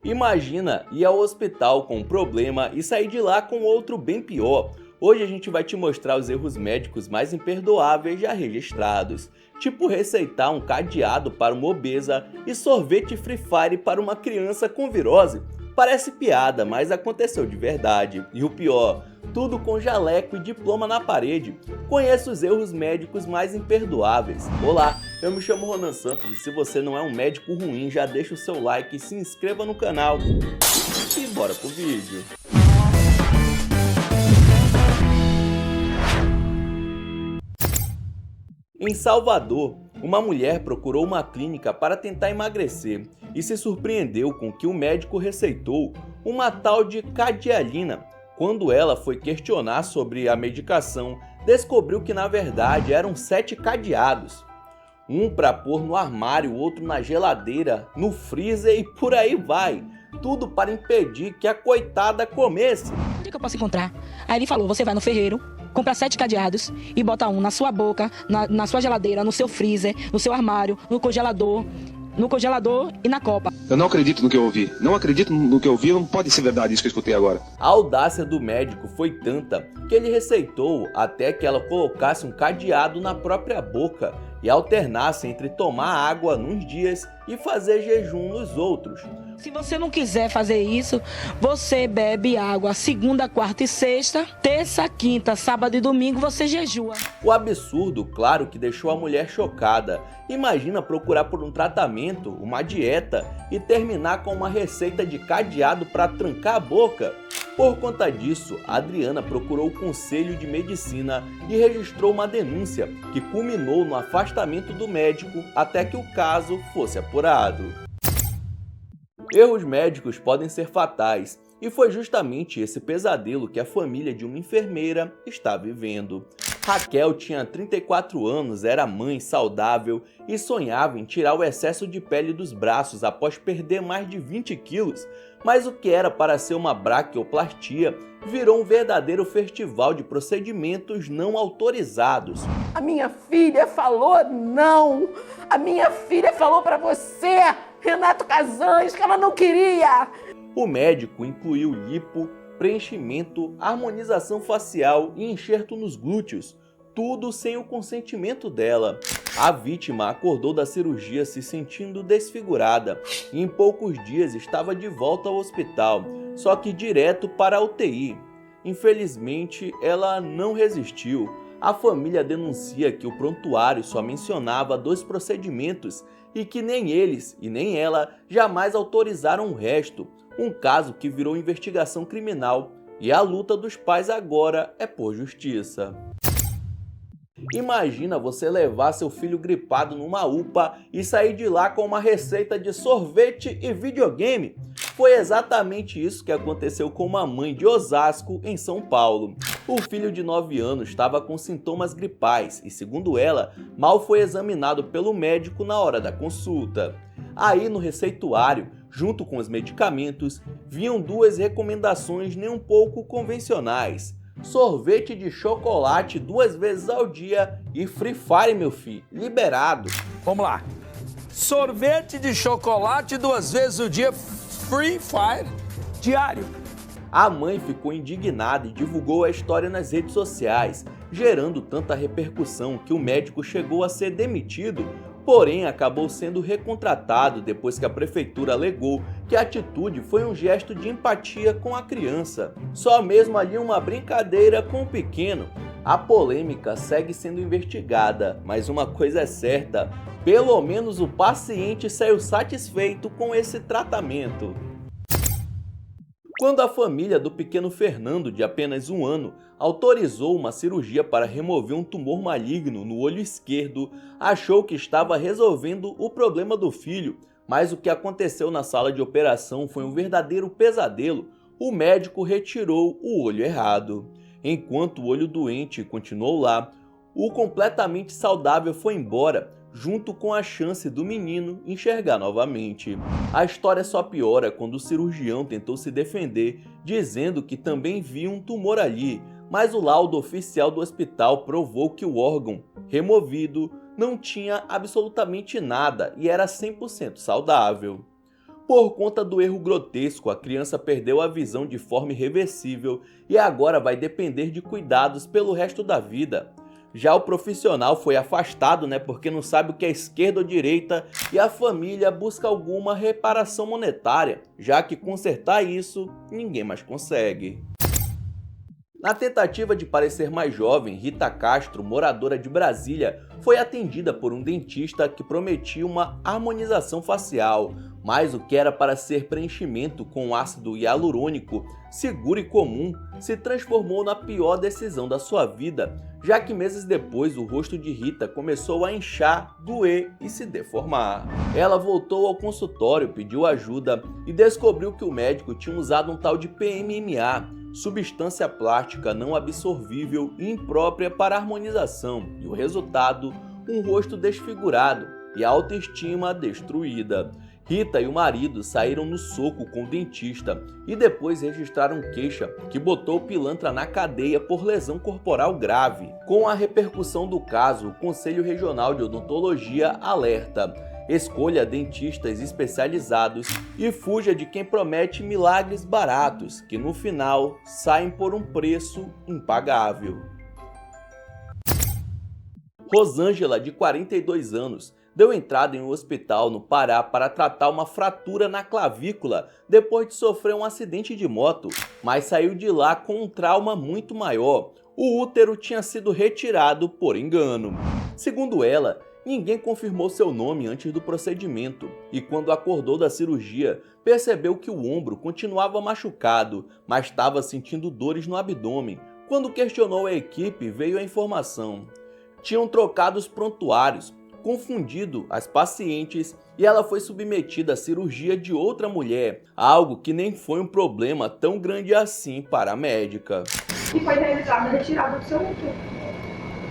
Imagina ir ao hospital com um problema e sair de lá com outro bem pior. Hoje a gente vai te mostrar os erros médicos mais imperdoáveis já registrados, tipo receitar um cadeado para uma obesa e sorvete Free Fire para uma criança com virose. Parece piada, mas aconteceu de verdade. E o pior, tudo com jaleco e diploma na parede. Conheça os erros médicos mais imperdoáveis. Olá, eu me chamo Ronan Santos e se você não é um médico ruim, já deixa o seu like e se inscreva no canal. E bora pro vídeo. Em Salvador, uma mulher procurou uma clínica para tentar emagrecer e se surpreendeu com que o médico receitou uma tal de cadialina. Quando ela foi questionar sobre a medicação, descobriu que na verdade eram 7 cadeados. Um para pôr no armário, outro na geladeira, no freezer e por aí vai. Tudo para impedir que a coitada comesse. Onde é que eu posso encontrar? Aí ele falou, você vai no ferreiro, compra 7 cadeados e bota um na sua boca, na sua geladeira, no seu freezer, no seu armário, no congelador e na copa. Eu não acredito no que eu ouvi. Não acredito no que eu ouvi, não pode ser verdade isso que eu escutei agora. A audácia do médico foi tanta que ele receitou até que ela colocasse um cadeado na própria boca e alternasse entre tomar água nos dias e fazer jejum nos outros. Se você não quiser fazer isso, você bebe água segunda, quarta e sexta, terça, quinta, sábado e domingo você jejua. O absurdo, claro, que deixou a mulher chocada. Imagina procurar por um tratamento, uma dieta e terminar com uma receita de cadeado para trancar a boca. Por conta disso, a Adriana procurou o Conselho de Medicina e registrou uma denúncia que culminou no afastamento do médico até que o caso fosse apurado. Erros médicos podem ser fatais, e foi justamente esse pesadelo que a família de uma enfermeira está vivendo. Raquel tinha 34 anos, era mãe saudável e sonhava em tirar o excesso de pele dos braços após perder mais de 20 quilos. Mas o que era para ser uma braquioplastia virou um verdadeiro festival de procedimentos não autorizados. A minha filha falou não! A minha filha falou para você, Renato Casans, que ela não queria! O médico incluiu lipo, preenchimento, harmonização facial e enxerto nos glúteos, tudo sem o consentimento dela. A vítima acordou da cirurgia se sentindo desfigurada e em poucos dias estava de volta ao hospital, só que direto para a UTI. Infelizmente, ela não resistiu. A família denuncia que o prontuário só mencionava 2 procedimentos e que nem eles e nem ela jamais autorizaram o resto. Um caso que virou investigação criminal e a luta dos pais agora é por justiça. Imagina você levar seu filho gripado numa UPA e sair de lá com uma receita de sorvete e videogame. Foi exatamente isso que aconteceu com uma mãe de Osasco, em São Paulo. O filho de 9 anos estava com sintomas gripais e, segundo ela, mal foi examinado pelo médico na hora da consulta. Aí no receituário, junto com os medicamentos, vinham 2 recomendações nem um pouco convencionais. Sorvete de chocolate 2 vezes ao dia e Free Fire, meu filho, liberado. Vamos lá. Sorvete de chocolate 2 vezes ao dia, Free Fire, diário. A mãe ficou indignada e divulgou a história nas redes sociais, gerando tanta repercussão que o médico chegou a ser demitido, porém acabou sendo recontratado depois que a prefeitura alegou que a atitude foi um gesto de empatia com a criança. Só mesmo ali uma brincadeira com o pequeno. A polêmica segue sendo investigada, mas uma coisa é certa, pelo menos o paciente saiu satisfeito com esse tratamento. Quando a família do pequeno Fernando, de apenas 1 ano, autorizou uma cirurgia para remover um tumor maligno no olho esquerdo, achou que estava resolvendo o problema do filho, mas o que aconteceu na sala de operação foi um verdadeiro pesadelo. O médico retirou o olho errado. Enquanto o olho doente continuou lá, o completamente saudável foi embora, junto com a chance do menino enxergar novamente. A história só piora quando o cirurgião tentou se defender, dizendo que também viu um tumor ali, mas o laudo oficial do hospital provou que o órgão removido não tinha absolutamente nada e era 100% saudável. Por conta do erro grotesco, a criança perdeu a visão de forma irreversível e agora vai depender de cuidados pelo resto da vida. Já o profissional foi afastado, porque não sabe o que é esquerda ou direita, e a família busca alguma reparação monetária, já que consertar isso ninguém mais consegue. Na tentativa de parecer mais jovem, Rita Castro, moradora de Brasília, foi atendida por um dentista que prometia uma harmonização facial, mas o que era para ser preenchimento com ácido hialurônico seguro e comum se transformou na pior decisão da sua vida, já que meses depois o rosto de Rita começou a inchar, doer e se deformar. Ela voltou ao consultório, pediu ajuda e descobriu que o médico tinha usado um tal de PMMA, substância plástica não absorvível e imprópria para harmonização, e o resultado, um rosto desfigurado e a autoestima destruída. Rita e o marido saíram no soco com o dentista e depois registraram queixa que botou o pilantra na cadeia por lesão corporal grave. Com a repercussão do caso, o Conselho Regional de Odontologia alerta: escolha dentistas especializados e fuja de quem promete milagres baratos, que no final saem por um preço impagável. Rosângela, de 42 anos, deu entrada em um hospital no Pará para tratar uma fratura na clavícula depois de sofrer um acidente de moto, mas saiu de lá com um trauma muito maior. O útero tinha sido retirado por engano. Segundo ela, ninguém confirmou seu nome antes do procedimento e quando acordou da cirurgia, percebeu que o ombro continuava machucado, mas estava sentindo dores no abdômen. Quando questionou a equipe, veio a informação: tinham trocado os prontuários, confundido as pacientes e ela foi submetida à cirurgia de outra mulher, algo que nem foi um problema tão grande assim para a médica. E foi realizada a retirada do seu útero.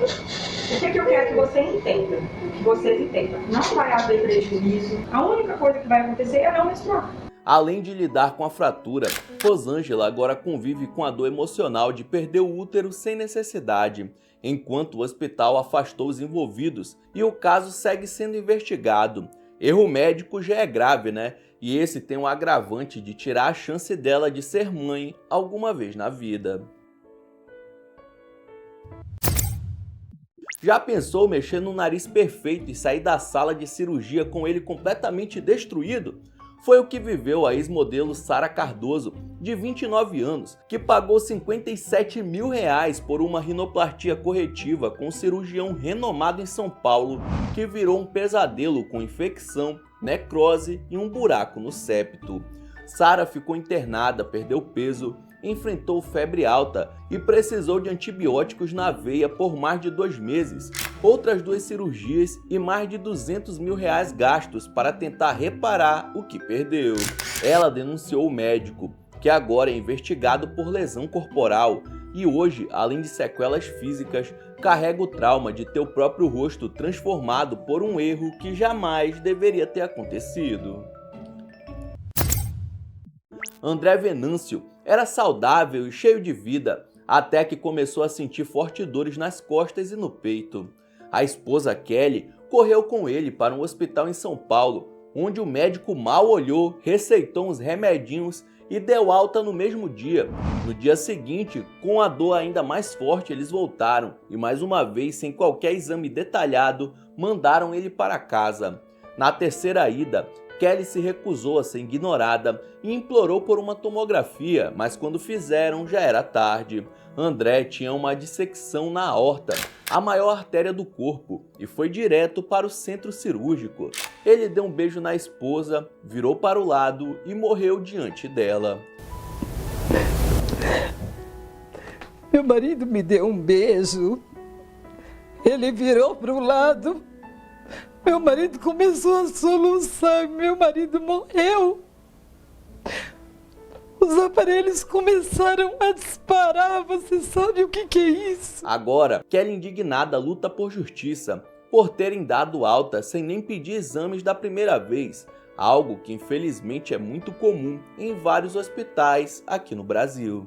O que eu quero que você entenda? Que vocês entendam. Não vai haver prejuízo. A única coisa que vai acontecer é não menstruar. Além de lidar com a fratura, Rosângela agora convive com a dor emocional de perder o útero sem necessidade, enquanto o hospital afastou os envolvidos e o caso segue sendo investigado. Erro médico já é grave, E esse tem um agravante de tirar a chance dela de ser mãe alguma vez na vida. Já pensou mexer no nariz perfeito e sair da sala de cirurgia com ele completamente destruído? Foi o que viveu a ex-modelo Sara Cardoso, de 29 anos, que pagou R$57 mil por uma rinoplastia corretiva com um cirurgião renomado em São Paulo, que virou um pesadelo com infecção, necrose e um buraco no septo. Sara ficou internada, perdeu peso, enfrentou febre alta e precisou de antibióticos na veia por mais de 2 meses, outras 2 cirurgias e mais de R$200 mil gastos para tentar reparar o que perdeu. Ela denunciou o médico, que agora é investigado por lesão corporal e hoje, além de sequelas físicas, carrega o trauma de ter o próprio rosto transformado por um erro que jamais deveria ter acontecido. André Venâncio era saudável e cheio de vida, até que começou a sentir fortes dores nas costas e no peito. A esposa Kelly correu com ele para um hospital em São Paulo, onde o médico mal olhou, receitou uns remedinhos e deu alta no mesmo dia. No dia seguinte, com a dor ainda mais forte, eles voltaram e mais uma vez, sem qualquer exame detalhado, mandaram ele para casa. Na terceira ida, Kelly se recusou a ser ignorada e implorou por uma tomografia, mas quando fizeram já era tarde. André tinha uma dissecção na aorta, a maior artéria do corpo, e foi direto para o centro cirúrgico. Ele deu um beijo na esposa, virou para o lado e morreu diante dela. Meu marido me deu um beijo, ele virou para o lado. Meu marido começou a soluçar, meu marido morreu. Os aparelhos começaram a disparar, você sabe o que é isso? Agora, Kelly, indignada, luta por justiça, por terem dado alta sem nem pedir exames da primeira vez, algo que infelizmente é muito comum em vários hospitais aqui no Brasil.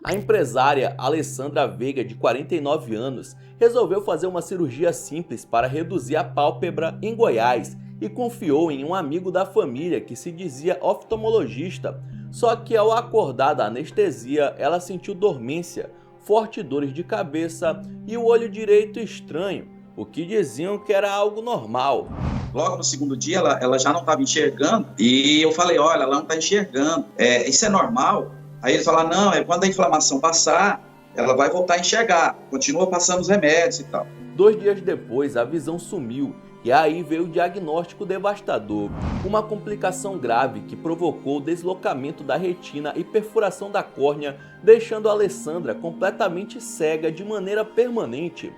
A empresária Alessandra Veiga, de 49 anos, resolveu fazer uma cirurgia simples para reduzir a pálpebra em Goiás e confiou em um amigo da família que se dizia oftalmologista. Só que ao acordar da anestesia, ela sentiu dormência, fortes dores de cabeça e o olho direito estranho, o que diziam que era algo normal. Logo no segundo dia, ela já não estava enxergando e eu falei, olha, ela não está enxergando, isso é normal? Aí eles falaram, não, quando a inflamação passar, ela vai voltar a enxergar, continua passando os remédios e tal. 2 dias depois, a visão sumiu e aí veio o diagnóstico devastador, uma complicação grave que provocou o deslocamento da retina e perfuração da córnea, deixando a Alessandra completamente cega de maneira permanente.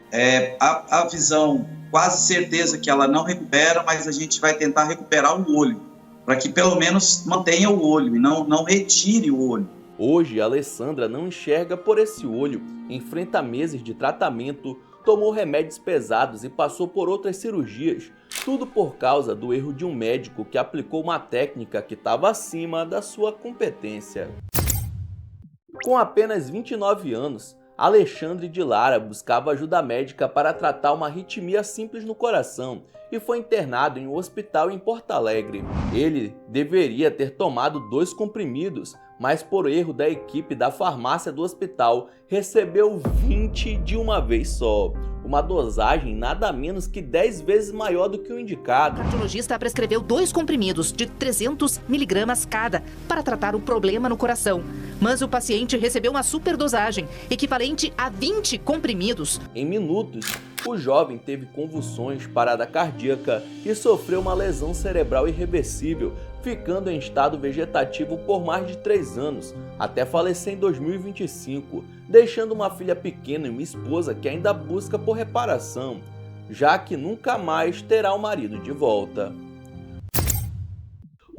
A visão, quase certeza que ela não recupera, mas a gente vai tentar recuperar o olho, para que pelo menos mantenha o olho e não retire o olho. Hoje, a Alessandra não enxerga por esse olho, enfrenta meses de tratamento, tomou remédios pesados e passou por outras cirurgias, tudo por causa do erro de um médico que aplicou uma técnica que estava acima da sua competência. Com apenas 29 anos, Alexandre de Lara buscava ajuda médica para tratar uma arritmia simples no coração e foi internado em um hospital em Porto Alegre. Ele deveria ter tomado 2 comprimidos, mas por erro da equipe da farmácia do hospital, recebeu 20 de uma vez só. Uma dosagem nada menos que 10 vezes maior do que o indicado. O cardiologista prescreveu 2 comprimidos de 300 miligramas cada para tratar o problema no coração. Mas o paciente recebeu uma superdosagem, equivalente a 20 comprimidos. Em minutos, o jovem teve convulsões, parada cardíaca e sofreu uma lesão cerebral irreversível, ficando em estado vegetativo por mais de 3 anos, até falecer em 2025, deixando uma filha pequena e uma esposa que ainda busca por reparação, já que nunca mais terá o marido de volta.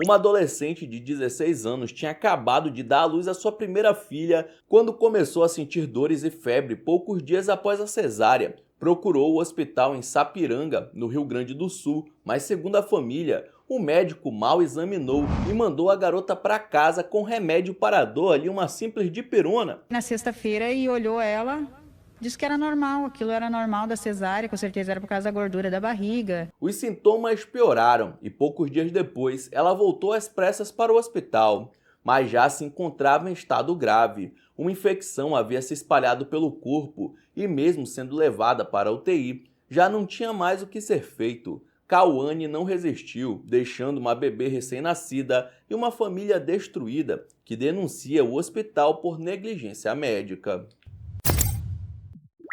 Uma adolescente de 16 anos tinha acabado de dar à luz a sua primeira filha quando começou a sentir dores e febre poucos dias após a cesárea. Procurou o hospital em Sapiranga, no Rio Grande do Sul, mas segundo a família, o médico mal examinou e mandou a garota para casa com remédio para a dor ali, uma simples dipirona. Na sexta-feira e olhou ela, disse que era normal, aquilo era normal da cesárea, com certeza era por causa da gordura da barriga. Os sintomas pioraram e poucos dias depois ela voltou às pressas para o hospital, mas já se encontrava em estado grave. Uma infecção havia se espalhado pelo corpo e mesmo sendo levada para a UTI, já não tinha mais o que ser feito. Cauane não resistiu, deixando uma bebê recém-nascida e uma família destruída, que denuncia o hospital por negligência médica.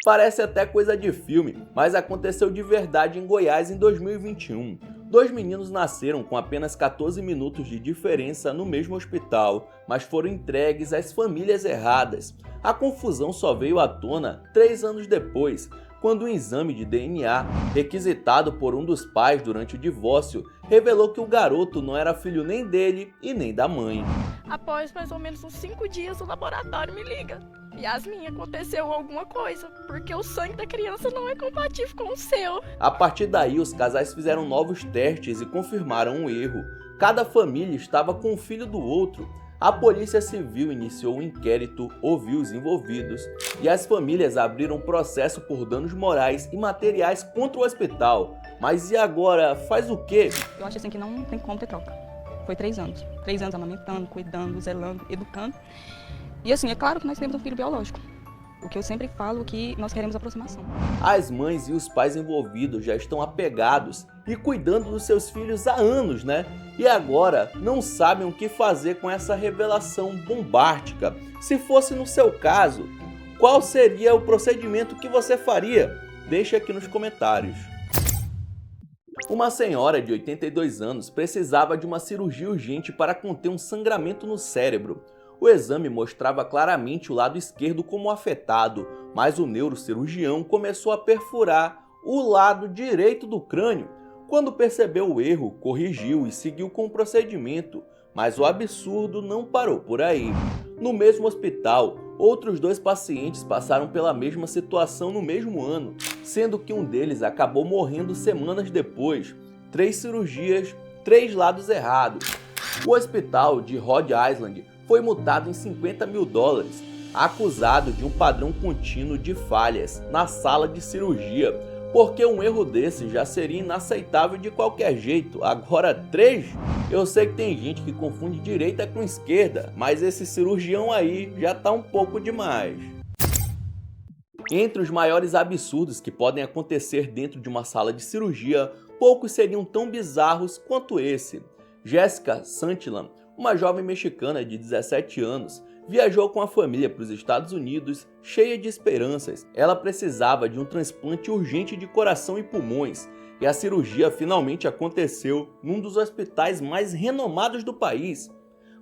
Parece até coisa de filme, mas aconteceu de verdade em Goiás em 2021. 2 meninos nasceram com apenas 14 minutos de diferença no mesmo hospital, mas foram entregues às famílias erradas. A confusão só veio à tona 3 anos depois, quando um exame de DNA, requisitado por um dos pais durante o divórcio, revelou que o garoto não era filho nem dele e nem da mãe. Após mais ou menos uns 5 dias, o laboratório me liga. Yasmin, aconteceu alguma coisa, porque o sangue da criança não é compatível com o seu. A partir daí, os casais fizeram novos testes e confirmaram o erro. Cada família estava com o filho do outro. A Polícia Civil iniciou um inquérito, ouviu os envolvidos e as famílias abriram processo por danos morais e materiais contra o hospital. Mas e agora? Faz o quê? Eu acho assim que não tem como ter troca. Foi 3 anos. 3 anos amamentando, cuidando, zelando, educando. E assim, é claro que nós temos um filho biológico. O que eu sempre falo é que nós queremos aproximação. As mães e os pais envolvidos já estão apegados e cuidando dos seus filhos há anos, né? E agora não sabem o que fazer com essa revelação bombástica. Se fosse no seu caso, qual seria o procedimento que você faria? Deixe aqui nos comentários. Uma senhora de 82 anos precisava de uma cirurgia urgente para conter um sangramento no cérebro. O exame mostrava claramente o lado esquerdo como afetado, mas o neurocirurgião começou a perfurar o lado direito do crânio. Quando percebeu o erro, corrigiu e seguiu com o procedimento, mas o absurdo não parou por aí. No mesmo hospital, outros 2 pacientes passaram pela mesma situação no mesmo ano, sendo que um deles acabou morrendo semanas depois. 3 cirurgias, 3 lados errados. O hospital de Rhode Island foi multado em $50 mil, acusado de um padrão contínuo de falhas na sala de cirurgia. porque um erro desse já seria inaceitável de qualquer jeito. Agora 3? Eu sei que tem gente que confunde direita com esquerda, mas esse cirurgião aí já tá um pouco demais. Entre os maiores absurdos que podem acontecer dentro de uma sala de cirurgia, poucos seriam tão bizarros quanto esse. Jessica Santillan, uma jovem mexicana de 17 anos, viajou com a família para os Estados Unidos cheia de esperanças. Ela precisava de um transplante urgente de coração e pulmões, e a cirurgia finalmente aconteceu num dos hospitais mais renomados do país.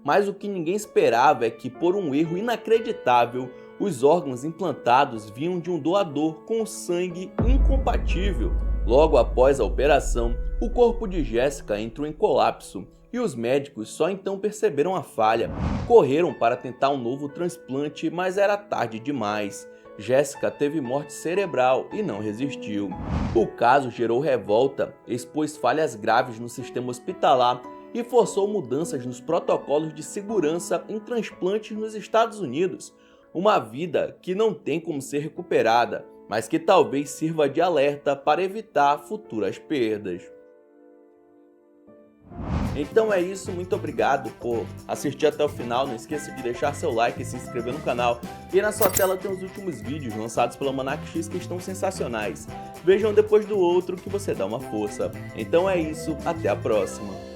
Mas o que ninguém esperava é que, por um erro inacreditável, os órgãos implantados vinham de um doador com sangue incompatível. Logo após a operação, o corpo de Jessica entrou em colapso e os médicos só então perceberam a falha. Correram para tentar um novo transplante, mas era tarde demais. Jessica teve morte cerebral e não resistiu. O caso gerou revolta, expôs falhas graves no sistema hospitalar e forçou mudanças nos protocolos de segurança em transplantes nos Estados Unidos. Uma vida que não tem como ser recuperada, mas que talvez sirva de alerta para evitar futuras perdas. Então é isso, muito obrigado por assistir até o final, não esqueça de deixar seu like e se inscrever no canal. E na sua tela tem os últimos vídeos lançados pela Almanac X que estão sensacionais. Vejam depois do outro que você dá uma força. Então é isso, até a próxima.